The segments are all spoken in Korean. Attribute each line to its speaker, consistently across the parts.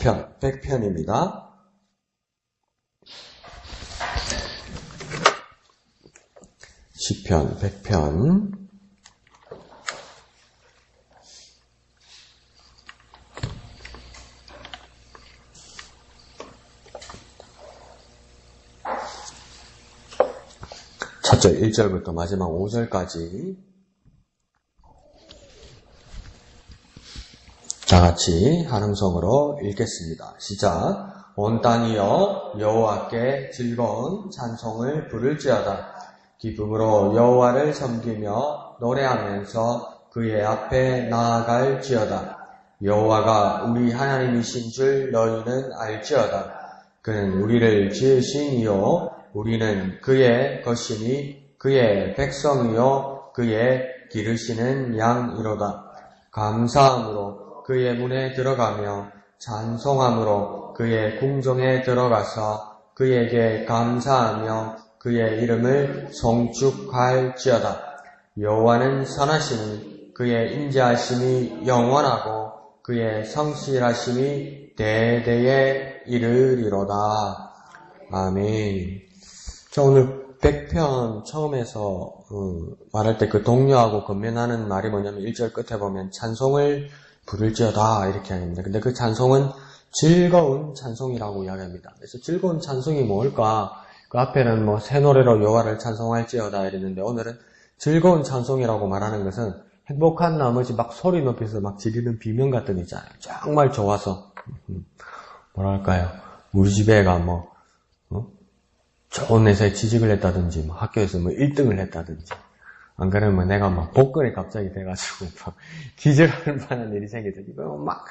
Speaker 1: 시편 100편입니다. 시편 100편. 첫절 1절부터 마지막 5절까지 다같이 한음성으로 읽겠습니다. 시작. 온 땅이여 여호와께 즐거운 찬송을 부를지어다. 기쁨으로 여호와를 섬기며 노래하면서 그의 앞에 나아갈지어다. 여호와가 우리 하나님이신 줄 너희는 알지어다. 그는 우리를 지으신 이요 우리는 그의 것이니 그의 백성이요 그의 기르시는 양이로다. 감사함으로 그의 문에 들어가며 찬송함으로 그의 궁정에 들어가서 그에게 감사하며 그의 이름을 송축할지어다. 여호와는 선하시니 그의 인자하심이 영원하고 그의 성실하심이 대대에 이르리로다. 아멘. 자, 오늘 100편 처음에서 말할 때 그 독려하고 건면하는 말이 뭐냐면 1절 끝에 보면 찬송을 부를지어다 이렇게 합니다. 근데 그 찬송은 즐거운 찬송이라고 이야기합니다. 그래서 즐거운 찬송이 뭘까? 그 앞에는 뭐 새 노래로 여호와를 찬송할지어다 이랬는데 오늘은 즐거운 찬송이라고 말하는 것은 행복한 나머지 막 소리 높여서 막 지르는 비명 같은 거 있잖아요. 정말 좋아서 뭐랄까요? 우리 집에 애가 뭐 좋은 회사에 취직을 했다든지 뭐 학교에서 뭐 1등을 했다든지 안 그러면 내가 막 복권에 갑자기 돼가지고 막 기절할 만한 일이 생기죠. 이거 막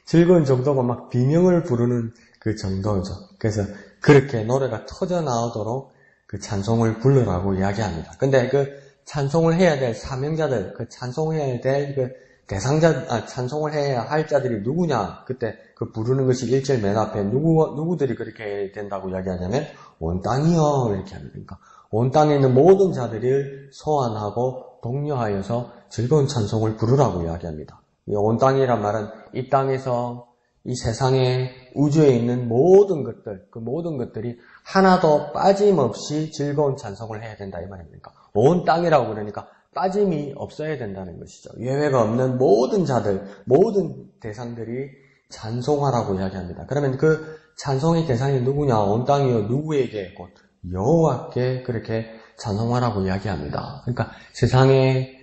Speaker 1: 즐거운 정도가 막 비명을 부르는 그 정도죠. 그래서 그렇게 노래가 터져 나오도록 그 찬송을 부르라고 이야기합니다. 근데 그 찬송을 해야 될 사명자들, 그 찬송해야 될 그 대상자, 찬송을 해야 할 자들이 누구냐? 그때 그 부르는 것이 1절 맨 앞에 누구들이 그렇게 된다고 이야기하냐면 온 땅이요 이렇게 합니다. 그러니까 온 땅에 있는 모든 자들을 소환하고 독려하여서 즐거운 찬송을 부르라고 이야기합니다. 이 온 땅이란 말은 이 땅에서 이 세상에 우주에 있는 모든 것들, 그 모든 것들이 하나도 빠짐없이 즐거운 찬송을 해야 된다 이 말입니다. 온 땅이라고 그러니까 빠짐이 없어야 된다는 것이죠. 예외가 없는 모든 자들, 모든 대상들이 찬송하라고 이야기합니다. 그러면 그 찬송의 대상이 누구냐? 온 땅이요 누구에게? 곧 여호와께 그렇게 찬송하라고 이야기합니다. 그러니까 세상에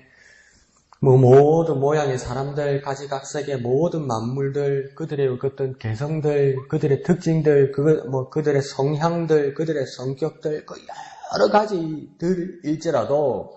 Speaker 1: 뭐 모든 모양의 사람들, 가지각색의 모든 만물들, 그들의 어떤 개성들, 그들의 특징들, 그들의 성향들, 그들의 성격들, 그 여러 가지들일지라도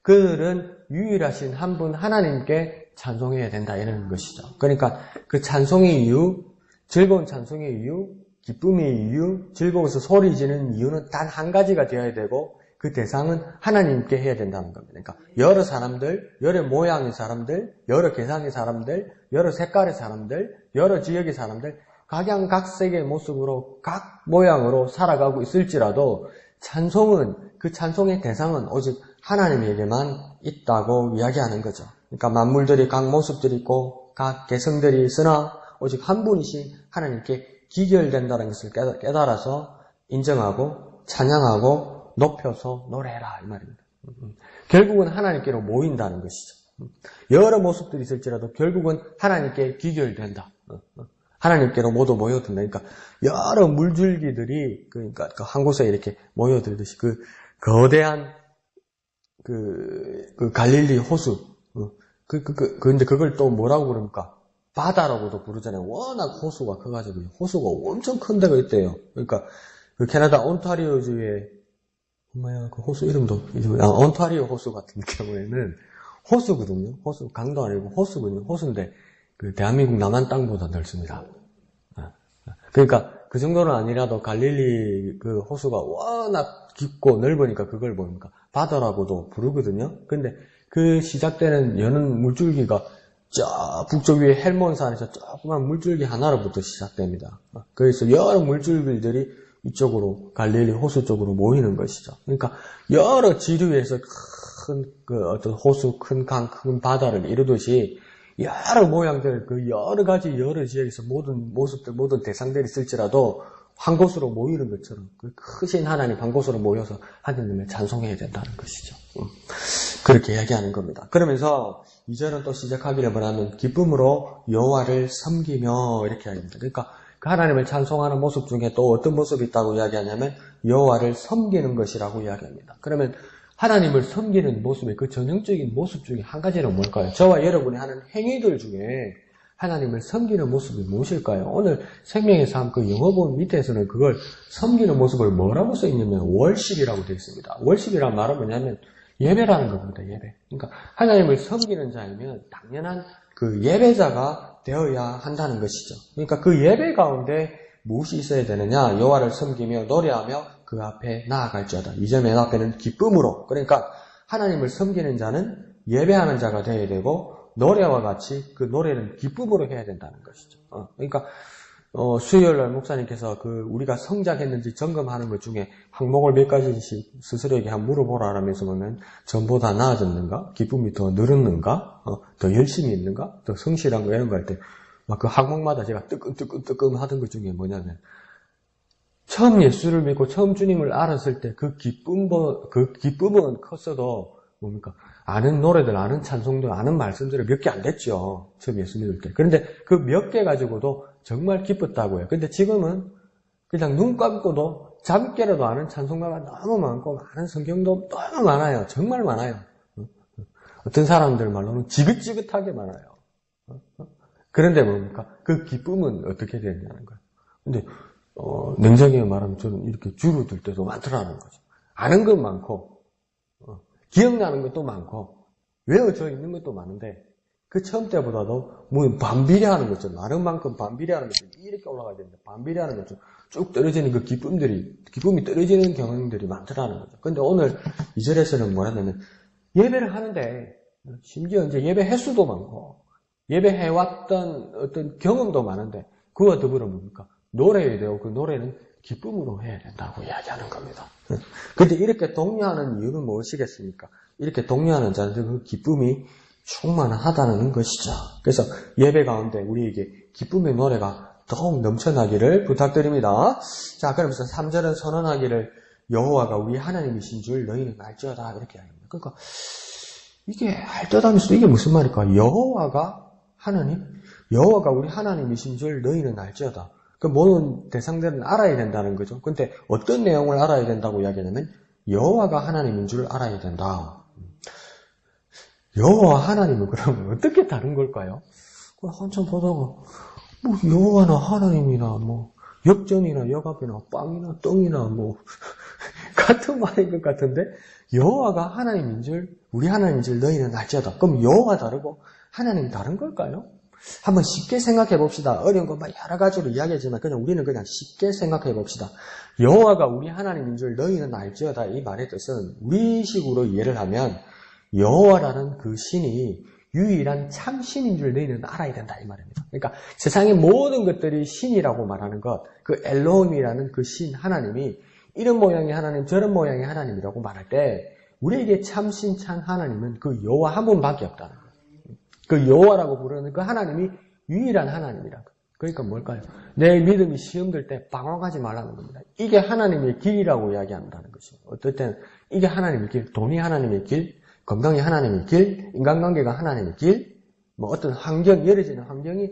Speaker 1: 그들은 유일하신 한 분 하나님께 찬송해야 된다 이런 것이죠. 그러니까 그 찬송의 이유, 즐거운 찬송의 이유, 기쁨의 이유, 즐거워서 소리 지르는 이유는 단 한 가지가 되어야 되고 그 대상은 하나님께 해야 된다는 겁니다. 그러니까 여러 사람들, 여러 모양의 사람들, 여러 개상의 사람들, 여러 색깔의 사람들, 여러 지역의 사람들 각양각색의 모습으로 각 모양으로 살아가고 있을지라도 찬송은 그 찬송의 대상은 오직 하나님에게만 있다고 이야기하는 거죠. 그러니까 만물들이 각 모습들이 있고 각 개성들이 있으나 오직 한 분이신 하나님께 기결된다는 것을 깨달아서 인정하고 찬양하고 높여서 노래해라 이 말입니다. 결국은 하나님께로 모인다는 것이죠. 여러 모습들이 있을지라도 결국은 하나님께 기결된다. 하나님께로 모두 모여든다. 그러니까 여러 물줄기들이 그러니까 한 곳에 이렇게 모여들듯이 그 거대한 그 갈릴리 호수 근데 그걸 또 뭐라고 부릅니까? 바다라고도 부르잖아요. 워낙 호수가 커가지고 호수가 엄청 큰 데가 있대요. 그러니까 그 캐나다 온타리오주의 그 호수 이름도 온타리오 호수 같은 경우에는 호수거든요. 호수 강도 아니고 호수거든요. 호수인데 그 대한민국 남한 땅보다 넓습니다. 그러니까 그 정도는 아니라도 갈릴리 그 호수가 워낙 깊고 넓으니까 그걸 뭡니까? 바다라고도 부르거든요. 근데 그 시작되는 여는 물줄기가 저 북쪽 위에 헬몬산에서 조그만 물줄기 하나로부터 시작됩니다. 그래서 여러 물줄기들이 이쪽으로 갈릴리 호수 쪽으로 모이는 것이죠. 그러니까 여러 지류에서 큰 그 어떤 호수, 큰 강, 큰 바다를 이루듯이 여러 모양들, 그 여러 가지 여러 지역에서 모든 모습들, 모든 대상들이 있을지라도 한 곳으로 모이는 것처럼 그 크신 하나님 한 곳으로 모여서 하나님을 찬송해야 된다는 것이죠. 그렇게 이야기하는 겁니다. 그러면서 2절은 또 시작하기를 원하면 기쁨으로 여호와를 섬기며 이렇게 이야기합니다. 그러니까 그 하나님을 찬송하는 모습 중에 또 어떤 모습이 있다고 이야기하냐면 여호와를 섬기는 것이라고 이야기합니다. 그러면 하나님을 섬기는 모습의 그 전형적인 모습 중에 한 가지는 뭘까요? 저와 여러분이 하는 행위들 중에 하나님을 섬기는 모습이 무엇일까요? 오늘 생명의 삶 그 영어본 밑에서는 그걸 섬기는 모습을 뭐라고 써있냐면 월십이라고 되어 있습니다. 월십이란 말은 뭐냐면 예배라는 겁니다. 예배. 그러니까 하나님을 섬기는 자이면 당연한 그 예배자가 되어야 한다는 것이죠. 그러니까 그 예배 가운데 무엇이 있어야 되느냐? 여호와를 섬기며 노래하며 그 앞에 나아갈지어다. 2절 맨 앞에는 기쁨으로. 그러니까 하나님을 섬기는 자는 예배하는 자가 되어야 되고 노래와 같이 그 노래는 기쁨으로 해야 된다는 것이죠. 그러니까 수요일날 목사님께서 그 우리가 성장했는지 점검하는 것 중에 항목을 몇 가지씩 스스로에게 한번 물어보라 하면서 보면 전보다 나아졌는가? 기쁨이 더 늘었는가? 더 열심히 있는가? 더 성실한 거 이런 거 할 때 막 그 항목마다 제가 뜨끔뜨끔 하던 것 중에 뭐냐면 처음 예수를 믿고 처음 주님을 알았을 때 그 기쁨은 컸어도 뭡니까? 아는 노래들, 아는 찬송들, 아는 말씀들이 몇 개 안 됐죠. 처음 예수 믿을 때. 그런데 그 몇 개 가지고도 정말 기뻤다고요. 근데 지금은 그냥 눈 감고도 잠깨라도 아는 찬송가가 너무 많고 많은 성경도 너무 많아요. 정말 많아요. 어떤 사람들 말로는 지긋지긋하게 많아요. 그런데 뭡니까? 그 기쁨은 어떻게 되느냐는 거예요. 근데 냉정히 말하면 저는 이렇게 줄어들 때도 많더라는 거죠. 아는 건 많고 기억나는 것도 많고 외워져 있는 것도 많은데 그 처음 때보다도 뭐 반비례하는 거죠. 많은 만큼 반비례하는 거죠. 이렇게 올라가야 되는데 반비례하는 거죠. 쭉 떨어지는 그 기쁨이 떨어지는 경향들이 많더라는 거죠. 근데 오늘 2절에서는 뭐라냐면 예배를 하는데 심지어 이제 예배 횟수도 많고 예배해왔던 어떤 경험도 많은데 그와 더불어 뭡니까? 노래해야 되고 그 노래는 기쁨으로 해야 된다고 이야기하는 겁니다. 그런데 이렇게 독려하는 이유는 무엇이겠습니까? 이렇게 독려하는 자는 그 기쁨이 충만하다는 것이죠. 그래서 예배 가운데 우리에게 기쁨의 노래가 더욱 넘쳐나기를 부탁드립니다. 자, 그러면서 3절은 선언하기를 여호와가 우리 하나님이신 줄 너희는 알지어다 이렇게 이야기합니다. 그러니까 이게 알듯하면서도 이게 무슨 말일까? 여호와가 우리 하나님이신 줄 너희는 알지어다. 그 모든 대상들은 알아야 된다는 거죠. 근데 어떤 내용을 알아야 된다고 이야기하냐면 여호와가 하나님인 줄 알아야 된다. 여호와 하나님은 그럼 어떻게 다른 걸까요? 한참 보다가 뭐 여호와나 하나님이나 뭐 역전이나 역압이나 빵이나 똥이나 뭐 같은 말인 것 같은데 여호와가 하나님인 줄 우리 하나님인 줄 너희는 알지어다. 그럼 여호와 다르고 하나님 다른 걸까요? 한번 쉽게 생각해 봅시다. 어려운 것만 여러 가지로 이야기하지만 우리는 그냥 쉽게 생각해 봅시다. 여호와가 우리 하나님인 줄 너희는 알지어다. 이 말의 뜻은 우리식으로 이해를 하면 여호와라는 그 신이 유일한 참신인 줄 너희는 알아야 된다 이 말입니다. 그러니까 세상의 모든 것들이 신이라고 말하는 것, 그 엘로힘이라는 그 신 하나님이 이런 모양의 하나님, 저런 모양의 하나님이라고 말할 때 우리에게 참신 참 하나님은 그 여호와 한 분밖에 없다는 거예요. 그 여호와라고 부르는 그 하나님이 유일한 하나님이라고. 그러니까 뭘까요? 내 믿음이 시험될 때 방황하지 말라는 겁니다. 이게 하나님의 길이라고 이야기한다는 것이죠. 어떨 때는 이게 하나님의 길, 돈이 하나님의 길, 건강이 하나님의 길, 인간관계가 하나님의 길, 뭐 어떤 환경, 열어지는 환경이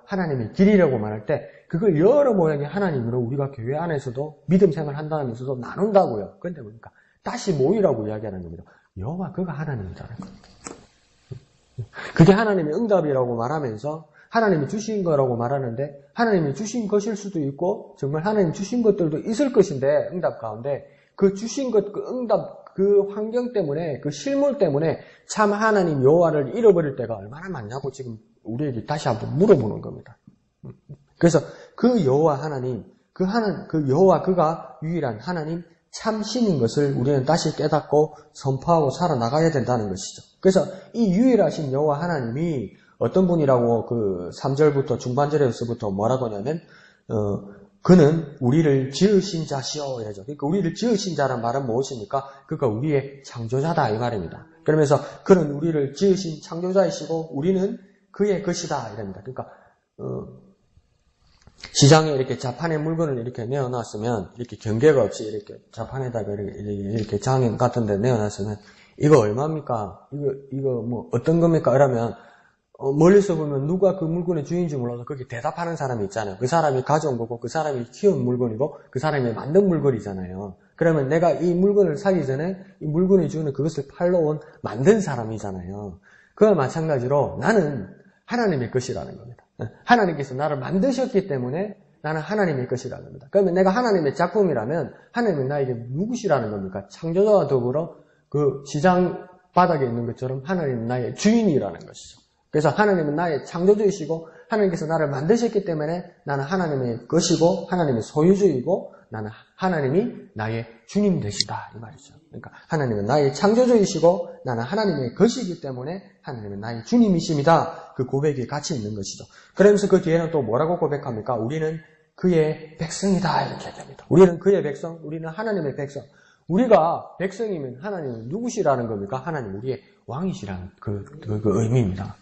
Speaker 1: 하나님의 길이라고 말할 때 그걸 여러 모양의 하나님으로 우리가 교회 안에서도 믿음 생활 한다면서도 나눈다고요. 그런데 뭡니까? 다시 모이라고 이야기하는 겁니다. 여호와 그가 하나님이라는 겁니다. 그게 하나님의 응답이라고 말하면서 하나님이 주신 거라고 말하는데 하나님이 주신 것일 수도 있고 정말 하나님이 주신 것들도 있을 것인데 응답 가운데 그 주신 것, 그 응답, 그 환경 때문에 그 실물 때문에 참 하나님 여호와를 잃어버릴 때가 얼마나 많냐고 지금 우리에게 다시 한번 물어보는 겁니다. 그래서 그 여호와 하나님, 그 여호와 그가 유일한 하나님 참신인 것을 우리는 다시 깨닫고 선포하고 살아나가야 된다는 것이죠. 그래서 이 유일하신 여호와 하나님이 어떤 분이라고 그 3절부터 중반절에서부터 뭐라고 하냐면 그는 우리를 지으신 자시오 이러죠. 그러니까 우리를 지으신 자란 말은 무엇입니까? 그러니까 우리의 창조자다 이 말입니다. 그러면서 그는 우리를 지으신 창조자이시고 우리는 그의 것이다 이랍니다. 그러니까 시장에 이렇게 자판에 물건을 이렇게 내어놨으면 이렇게 경계가 없이 이렇게 자판에다가 이렇게 장 같은 데 내어놨으면 이거 얼마입니까? 이거 뭐 어떤 겁니까? 이러면 멀리서 보면 누가 그 물건의 주인인지 몰라서 거기 대답하는 사람이 있잖아요. 그 사람이 가져온 거고 그 사람이 키운 물건이고 그 사람이 만든 물건이잖아요. 그러면 내가 이 물건을 사기 전에 이 물건의 주인은 그것을 팔러 온 만든 사람이잖아요. 그와 마찬가지로 나는 하나님의 것이라는 겁니다. 하나님께서 나를 만드셨기 때문에 나는 하나님의 것이라는 겁니다. 그러면 내가 하나님의 작품이라면 하나님은 나에게 누구시라는 겁니까? 창조자와 더불어 그 시장 바닥에 있는 것처럼 하나님은 나의 주인이라는 것이죠. 그래서 하나님은 나의 창조주이시고 하나님께서 나를 만드셨기 때문에 나는 하나님의 것이고 하나님의 소유주이고 나는 하나님이 나의 주님 되시다 이 말이죠. 그러니까 하나님은 나의 창조주이시고 나는 하나님의 것이기 때문에 하나님은 나의 주님이십니다. 그 고백이 같이 있는 것이죠. 그러면서 그 뒤에는 또 뭐라고 고백합니까? 우리는 그의 백성이다 이렇게 됩니다. 우리는 그의 백성, 우리는 하나님의 백성. 우리가 백성이면 하나님은 누구시라는 겁니까? 하나님 우리의 왕이시라는 그 의미입니다.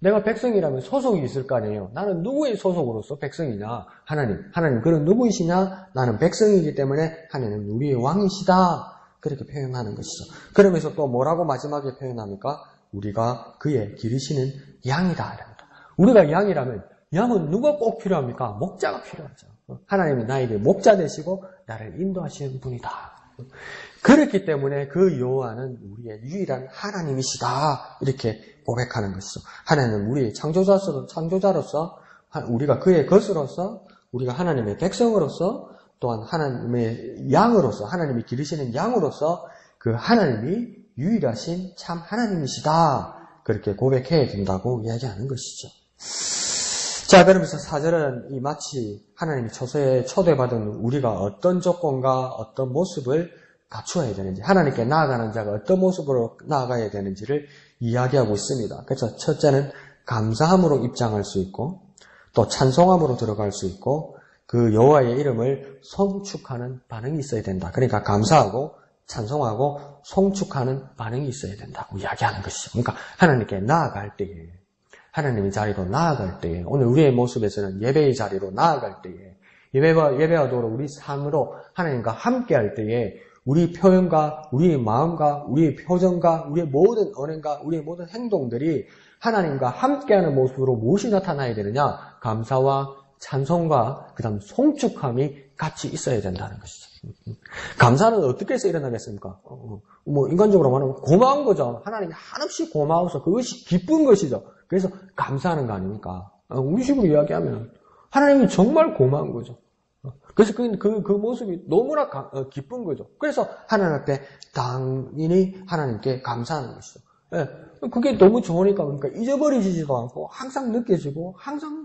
Speaker 1: 내가 백성이라면 소속이 있을 거 아니에요. 나는 누구의 소속으로서 백성이냐? 하나님 그런 누구이시냐? 나는 백성이기 때문에 하나님은 우리의 왕이시다. 그렇게 표현하는 것이죠. 그러면서 또 뭐라고 마지막에 표현합니까? 우리가 그의 기르시는 양이다. 우리가 양이라면 양은 누가 꼭 필요합니까? 목자가 필요하죠. 하나님이 나에게 목자 되시고 나를 인도하시는 분이다. 그렇기 때문에 그 여호와는 우리의 유일한 하나님이시다. 이렇게 고백하는 것이죠. 하나님은 우리의 창조자로서 우리가 그의 것으로서 우리가 하나님의 백성으로서 또한 하나님의 양으로서 하나님이 기르시는 양으로서 그 하나님이 유일하신 참 하나님이시다. 그렇게 고백해야 된다고 이야기하는 것이죠. 자, 그러면서 4절은 이 마치 하나님이 초서에 초대받은 우리가 어떤 조건과 어떤 모습을 갖추어야 되는지, 하나님께 나아가는 자가 어떤 모습으로 나아가야 되는지를 이야기하고 있습니다. 그래서 첫째는 감사함으로 입장할 수 있고, 또 찬송함으로 들어갈 수 있고, 그 여호와의 이름을 송축하는 반응이 있어야 된다. 그러니까 감사하고 찬송하고 송축하는 반응이 있어야 된다고 이야기하는 것이죠. 그러니까 하나님께 나아갈 때에, 하나님의 자리로 나아갈 때에, 오늘 우리의 모습에서는 예배의 자리로 나아갈 때에, 예배와 도로 우리 삶으로 하나님과 함께할 때에 우리 표현과 우리의 마음과 우리의 표정과 우리의 모든 언행과 우리의 모든 행동들이 하나님과 함께하는 모습으로 무엇이 나타나야 되느냐? 감사와 찬송과 그 다음 송축함이 같이 있어야 된다는 것이죠. 감사는 어떻게 해서 일어나겠습니까? 인간적으로 말하면 고마운 거죠. 하나님이 한없이 고마워서 그것이 기쁜 것이죠. 그래서 감사하는 거 아닙니까? 우리 식으로 이야기하면 하나님이 정말 고마운 거죠. 그래서 그 모습이 너무나 기쁜 거죠. 그래서 하나님 앞에 당연히 하나님께 감사하는 것이죠. 예, 그게 너무 좋으니까 그러니까 잊어버리지도 않고 항상 느껴지고 항상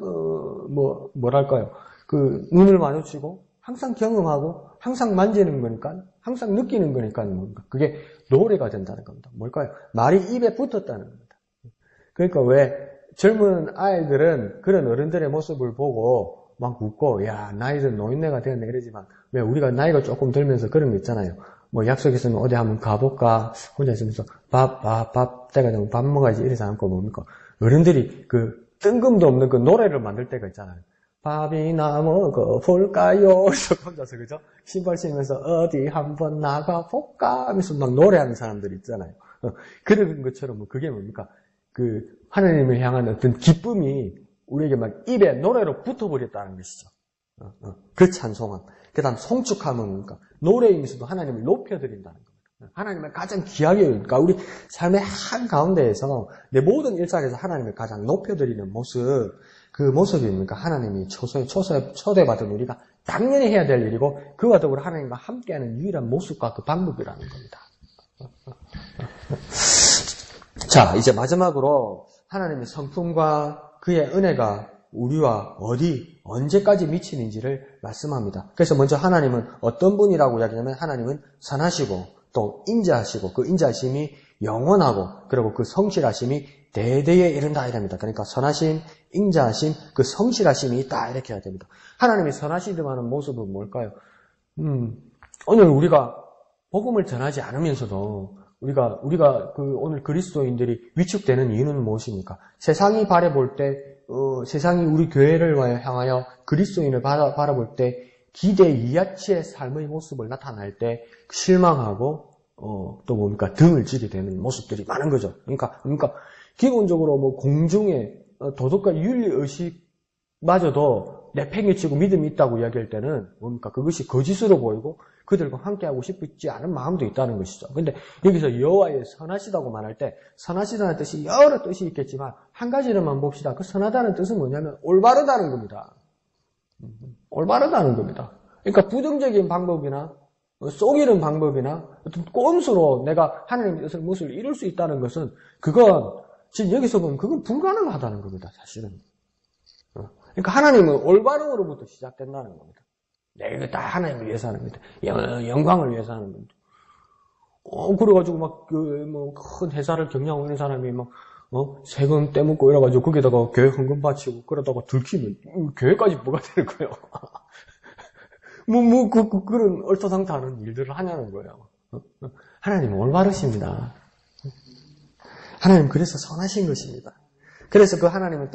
Speaker 1: 뭐랄까요? 그 눈을 마주치고 항상 경험하고 항상 만지는 거니까 항상 느끼는 거니까 그게 노래가 된다는 겁니다. 뭘까요? 말이 입에 붙었다는 겁니다. 그러니까 왜 젊은 아이들은 그런 어른들의 모습을 보고 막 웃고 야 나이든 노인네가 되었네 이러지만 왜 우리가 나이가 조금 들면서 그런 거 있잖아요. 뭐 약속 있으면 어디 한번 가볼까 혼자 있으면서 밥 때가 되면 밥 먹어야지 이러지 않고 뭡니까? 어른들이 그 뜬금도 없는 그 노래를 만들 때가 있잖아요. 밥이나 먹어볼까요? 혼자서 그죠? 신발 신으면서 어디 한번 나가볼까? 하면서 막 노래하는 사람들이 있잖아요. 그런 것처럼 그게 뭡니까? 그 하나님을 향한 어떤 기쁨이 우리에게 막 입에 노래로 붙어버렸다는 것이죠. 그 찬송함. 그 다음 송축함은 뭡니까? 노래이면서도 하나님을 높여드린다는 겁니다. 하나님을 가장 귀하게, 그러니까 우리 삶의 한가운데에서 내 모든 일상에서 하나님을 가장 높여드리는 모습, 그 모습입니까? 하나님이 초서에 초대받은 우리가 당연히 해야 될 일이고 그와 더불어 하나님과 함께하는 유일한 모습과 그 방법이라는 겁니다. 자, 이제 마지막으로 하나님의 성품과 그의 은혜가 우리와 언제까지 미치는지를 말씀합니다. 그래서 먼저 하나님은 어떤 분이라고 이야기하냐면 하나님은 선하시고 또 인자하시고 그 인자하심이 영원하고 그리고 그 성실하심이 대대에 이른다 이랍니다. 그러니까 선하심, 인자하심, 그 성실하심이 있다 이렇게 해야 됩니다. 하나님이 선하시더라는 모습은 뭘까요? 오늘 우리가 복음을 전하지 않으면서도
Speaker 2: 우리가 오늘 그리스도인들이 위축되는 이유는 무엇입니까? 세상이 바라볼 때, 세상이 우리 교회를 향하여 그리스도인을 바라볼 때 기대 이하치의 삶의 모습을 나타낼 때 실망하고, 또 뭡니까? 등을 지게 되는 모습들이 많은 거죠. 그러니까, 기본적으로 뭐 공중에 도덕과 윤리의식마저도 내팽개치고 믿음이 있다고 이야기할 때는 뭡니까? 그것이 거짓으로 보이고 그들과 함께하고 싶지 않은 마음도 있다는 것이죠. 근데 여기서 여호와의 선하시다고 말할 때 선하시다는 뜻이 여러 뜻이 있겠지만 한 가지를만 봅시다. 그 선하다는 뜻은 뭐냐면 올바르다는 겁니다. 올바르다는 겁니다. 그러니까 부정적인 방법이나 속이는 방법이나 어떤 꼼수로 내가 하나님의 뜻을 무엇을 이룰 수 있다는 것은 그건 지금 여기서 보면 그건 불가능하다는 겁니다. 사실은. 그러니까 하나님은 올바름으로부터 시작된다는 겁니다. 내가 다 하나님을 위해서 하는 겁니다. 영광을 위해서 하는 겁니다. 그래가지고 막 큰 회사를 경영하고 있는 사람이 막 세금 떼먹고 이래가지고 거기다가 교회 헌금 바치고 그러다가 들키면 교회까지 뭐가 되는 거예요? 그런 얼토당토하는 일들을 하냐는 거예요. 하나님은 올바르십니다. 하나님 그래서 선하신 것입니다. 그래서 그 하나님은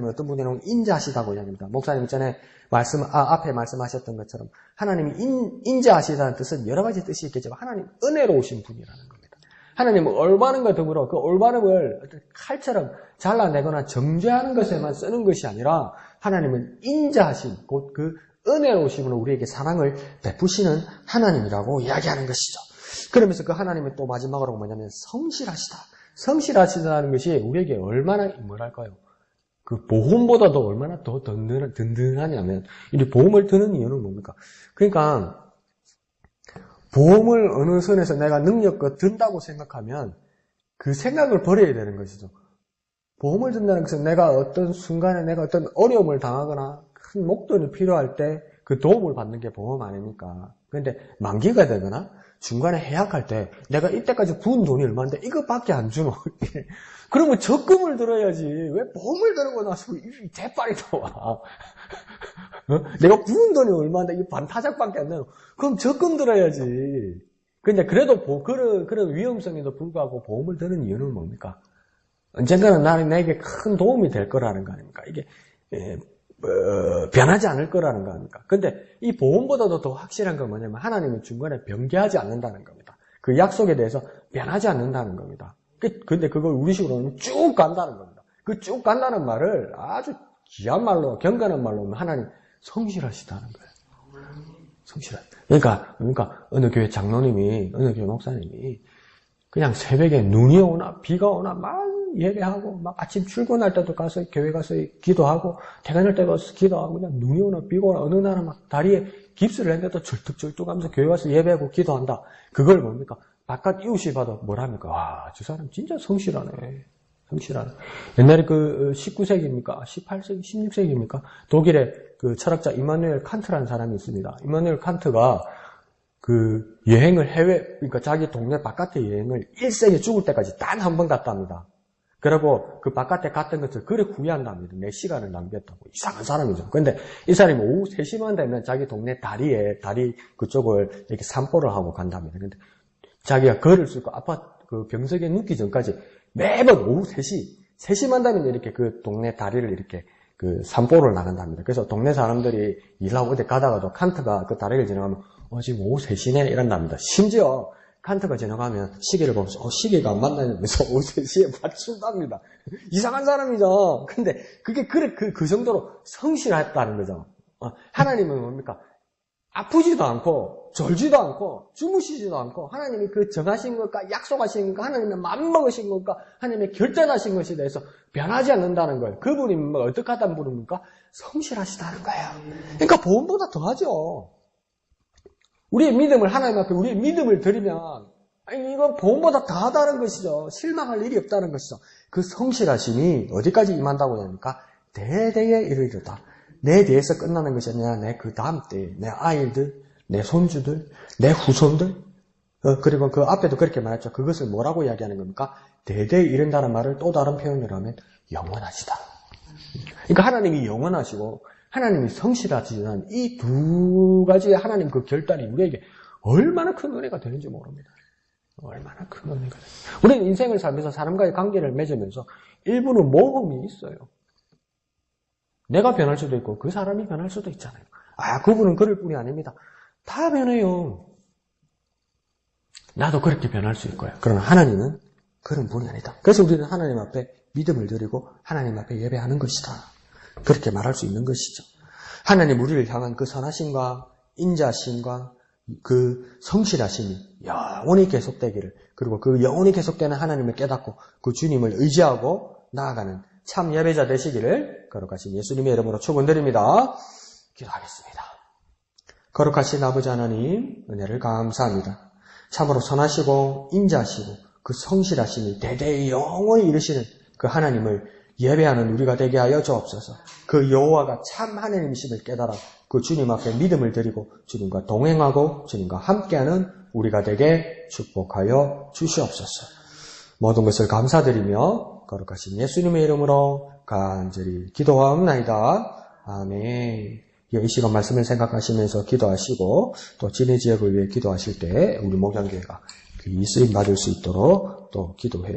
Speaker 2: 어떤 분이라고 인자하시다고 이야기합니다. 목사님 전에 앞에 말씀하셨던 것처럼 하나님이 인자하시다는 뜻은 여러 가지 뜻이 있겠지만 하나님 은혜로우신 분이라는 겁니다. 하나님은 올바름과 더불어 그 올바름을 어떤 칼처럼 잘라내거나 정죄하는 것에만 쓰는 것이 아니라 하나님은 인자하신 곧 그 은혜로우심으로 우리에게 사랑을 베푸시는 하나님이라고 이야기하는 것이죠. 그러면서 그 하나님은 또 마지막으로 뭐냐면 성실하시다. 성실하시다는 것이 우리에게 얼마나 뭐랄까요? 그 보험보다도 얼마나 더 든든하냐면 이 보험을 드는 이유는 뭡니까? 그러니까 보험을 어느 선에서 내가 능력껏 든다고 생각하면 그 생각을 버려야 되는 것이죠. 보험을 든다는 것은 내가 어떤 순간에 내가 어떤 어려움을 당하거나 큰 목돈이 필요할 때 그 도움을 받는 게 보험 아닙니까? 그런데 만기가 되거나 중간에 해약할 때 내가 이때까지 부은 돈이 얼마인데 이것밖에 안 주노. 그러면 적금을 들어야지. 왜 보험을 들고 나서 이 대빨이 나와. 내가 부은 돈이 얼마인데 이 반타작밖에 안 나요. 그럼 적금 들어야지. 근데 그래도 그런 위험성에도 불구하고 보험을 드는 이유는 뭡니까? 언젠가는 내게 큰 도움이 될 거라는 거 아닙니까? 이게 변하지 않을 거라는 거 아닙니까? 근데 이 보험보다도 더 확실한 건 뭐냐면 하나님은 중간에 변개하지 않는다는 겁니다. 그 약속에 대해서 변하지 않는다는 겁니다. 근데 그걸 우리식으로는 쭉 간다는 겁니다. 그 쭉 간다는 말을 아주 귀한 말로, 경건한 말로 하나님 성실하시다는 거예요. 성실하시다. 그러니까 어느 교회 장로님이, 어느 교회 목사님이 그냥 새벽에 눈이 오나 비가 오나 막 예배하고 막 아침 출근할 때도 가서 교회 가서 기도하고 퇴근할 때도 가서 기도하고 그냥 눈이 오나 비가 오나 어느 날은 막 다리에 깁스를 했는데도 절뚝절뚝하면서 교회 가서 예배하고 기도한다. 그걸 뭡니까? 바깥 이웃이 봐도 뭐랍니까? 와, 저 사람 진짜 성실하네. 성실하네. 옛날에 그 19세기입니까? 18세기, 16세기입니까? 독일의 그 철학자 이마누엘 칸트라는 사람이 있습니다. 이마누엘 칸트가 그 여행을 그러니까 자기 동네 바깥의 여행을 1세기 죽을 때까지 단 한 번 갔답니다. 그리고 그 바깥에 갔던 것을 그래 후회한답니다. 내 시간을 낭비했다고. 이상한 사람이죠. 근데 이 사람이 오후 3시만 되면 자기 동네 다리 그쪽을 이렇게 산보를 하고 간답니다. 근데 자기가 걸을 수 있고 아파트 그 병석에 눕기 전까지 매번 오후 3시만 되면 이렇게 그 동네 다리를 이렇게 그 산보를 나간답니다. 그래서 동네 사람들이 일하고 어디 가다가도 칸트가 그 다리를 지나가면 지금 오후 3시네 이런답니다. 심지어 칸트가 지나가면 시계를 보면서 시계가 안 맞나면서 오후 3시에 맞춘답니다. 이상한 사람이죠. 근데 그게 그 정도로 성실했다는 거죠. 하나님은 뭡니까? 아프지도 않고 졸지도 않고 주무시지도 않고 하나님이 그 정하신 것과 약속하신 것과 하나님의 맘먹으신 것과 하나님의 결단하신 것에 대해서 변하지 않는다는 거예요. 그분이 어떻게 하다는 분입니까? 성실하시다는 거예요. 그러니까 보험보다 더하죠. 우리의 믿음을 하나님 앞에 우리의 믿음을 드리면 이건 보험보다 더하다는 것이죠. 실망할 일이 없다는 것이죠. 그 성실하심이 어디까지 임한다고 합니까? 대대에 이르리로다. 내 뒤에서 끝나는 것이 아니라 내 그 다음 때에 내 아이들, 내 손주들, 내 후손들 그리고 그 앞에도 그렇게 말했죠. 그것을 뭐라고 이야기하는 겁니까? 대대에 이른다는 말을 또 다른 표현으로 하면 영원하시다. 그러니까 하나님이 영원하시고 하나님이 성실하시는 이 두 가지의 하나님 그 결단이 우리에게 얼마나 큰 은혜가 되는지 모릅니다. 얼마나 큰 은혜가 됩니다. 우리는 인생을 살면서 사람과의 관계를 맺으면서 일부는 모험이 있어요. 내가 변할 수도 있고 그 사람이 변할 수도 있잖아요. 그분은 그럴 뿐이 아닙니다. 다 변해요. 나도 그렇게 변할 수 있고요. 그러나 하나님은 그런 분이 아니다. 그래서 우리는 하나님 앞에 믿음을 드리고 하나님 앞에 예배하는 것이다. 그렇게 말할 수 있는 것이죠. 하나님 우리를 향한 그 선하심과 인자심과 그 성실하심이 영원히 계속되기를, 그리고 그 영원히 계속되는 하나님을 깨닫고 그 주님을 의지하고 나아가는 참 예배자 되시기를 거룩하신 예수님의 이름으로 축원드립니다. 기도하겠습니다. 거룩하신 아버지 하나님, 은혜를 감사합니다. 참으로 선하시고 인자하시고 그 성실하심이 대대에 영원히 이르시는 그 하나님을 예배하는 우리가 되게 하여 주옵소서. 그 여호와가 참 하나님이심을 깨달아 그 주님 앞에 믿음을 드리고 주님과 동행하고 주님과 함께하는 우리가 되게 축복하여 주시옵소서. 모든 것을 감사드리며 거룩하신 예수님의 이름으로 간절히 기도하옵나이다. 아멘. 이 시간 말씀을 생각하시면서 기도하시고 또 진해 지역을 위해 기도하실 때 우리 목양교회가 이 쓰임 받을 수 있도록 또 기도해